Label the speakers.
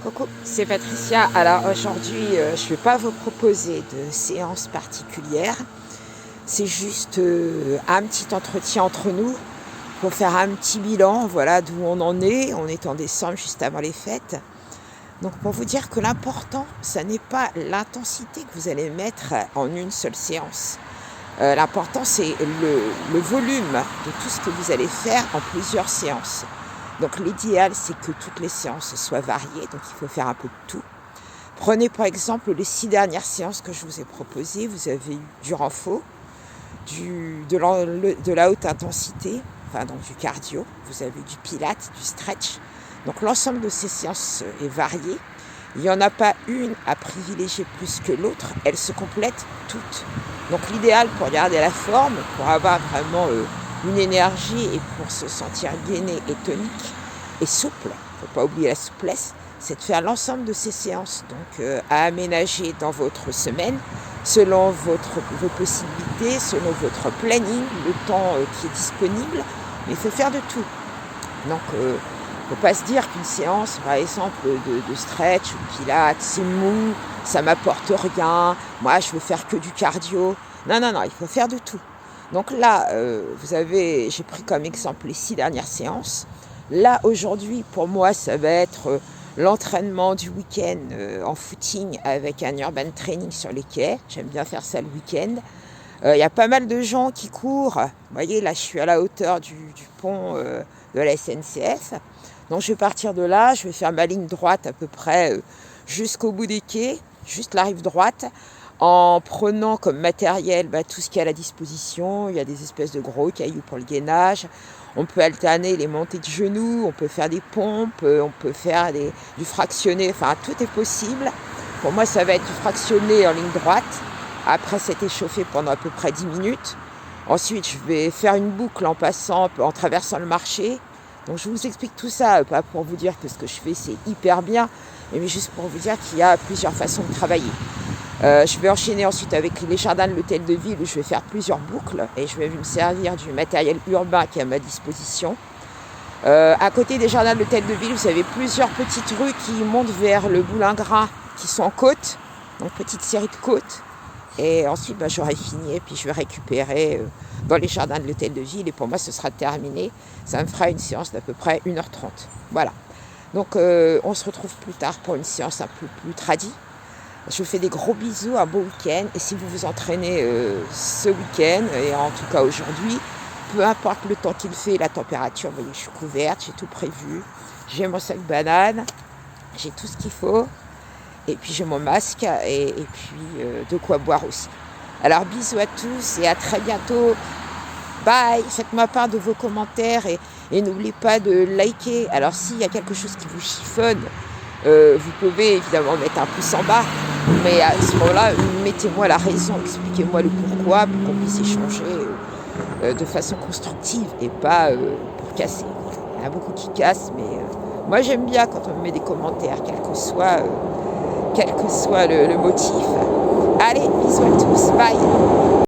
Speaker 1: Coucou, c'est Patricia. Alors aujourd'hui, je ne vais pas vous proposer de séance particulière. C'est juste un petit entretien entre nous pour faire un petit bilan, voilà d'où on en est. On est en décembre, juste avant les fêtes. Donc pour vous dire que l'important, ça n'est pas l'intensité que vous allez mettre en une seule séance. L'important, c'est le volume de tout ce que vous allez faire en plusieurs séances. Donc l'idéal, c'est que toutes les séances soient variées, donc il faut faire un peu de tout. Prenez par exemple les 6 dernières séances que je vous ai proposées. Vous avez eu du renfort, de la haute intensité, enfin donc du cardio, vous avez du pilates, du stretch. Donc l'ensemble de ces séances est varié. Il n'y en a pas une à privilégier plus que l'autre, elles se complètent toutes. Donc l'idéal pour garder la forme, pour avoir vraiment une énergie et pour se sentir gainé et tonique et souple, il ne faut pas oublier la souplesse, c'est de faire l'ensemble de ces séances, donc à aménager dans votre semaine, selon vos possibilités, selon votre planning, le temps qui est disponible, mais il faut faire de tout. Donc il ne faut pas se dire qu'une séance, par exemple, de stretch ou de pilates, c'est mou, ça ne m'apporte rien, moi je veux faire que du cardio. Non, il faut faire de tout. Donc là, j'ai pris comme exemple les 6 dernières séances. Là, aujourd'hui, pour moi, ça va être l'entraînement du week-end en footing avec un urban training sur les quais. J'aime bien faire ça le week-end. Il y a pas mal de gens qui courent. Vous voyez, là, je suis à la hauteur du pont de la SNCF. Donc, je vais partir de là. Je vais faire ma ligne droite à peu près jusqu'au bout des quais, juste la rive droite, en prenant comme matériel tout ce qui est à la disposition. Il y a des espèces de gros cailloux pour le gainage. On peut alterner les montées de genoux, on peut faire des pompes, on peut faire du fractionné, enfin tout est possible. Pour moi, ça va être du fractionné en ligne droite. Après, c'est échauffé pendant à peu près 10 minutes. Ensuite, je vais faire une boucle en traversant le marché. Donc, je vous explique tout ça, pas pour vous dire que ce que je fais, c'est hyper bien, mais juste pour vous dire qu'il y a plusieurs façons de travailler. Je vais enchaîner ensuite avec les jardins de l'hôtel de ville où je vais faire plusieurs boucles et je vais me servir du matériel urbain qui est à ma disposition. À côté des jardins de l'hôtel de ville, vous avez plusieurs petites rues qui montent vers le Boulingrin qui sont en côte, donc petite série de côtes. Et ensuite, j'aurai fini et puis je vais récupérer dans les jardins de l'hôtel de ville et pour moi, ce sera terminé. Ça me fera une séance d'à peu près 1h30. Voilà. Donc, on se retrouve plus tard pour une séance un peu plus tradie. Je vous fais des gros bisous, un beau week-end. Et si vous vous entraînez ce week-end, et en tout cas aujourd'hui, peu importe le temps qu'il fait, la température, vous voyez, je suis couverte, j'ai tout prévu. J'ai mon sac banane, j'ai tout ce qu'il faut. Et puis j'ai mon masque et puis de quoi boire aussi. Alors bisous à tous et à très bientôt. Bye, faites-moi part de vos commentaires et n'oubliez pas de liker. Alors s'il y a quelque chose qui vous chiffonne, vous pouvez évidemment mettre un pouce en bas, mais à ce moment-là, mettez-moi la raison, expliquez-moi le pourquoi pour qu'on puisse échanger de façon constructive et pas pour casser. Il y en a beaucoup qui cassent, mais moi j'aime bien quand on me met des commentaires, quel que soit le motif. Allez, bisous à tous, bye.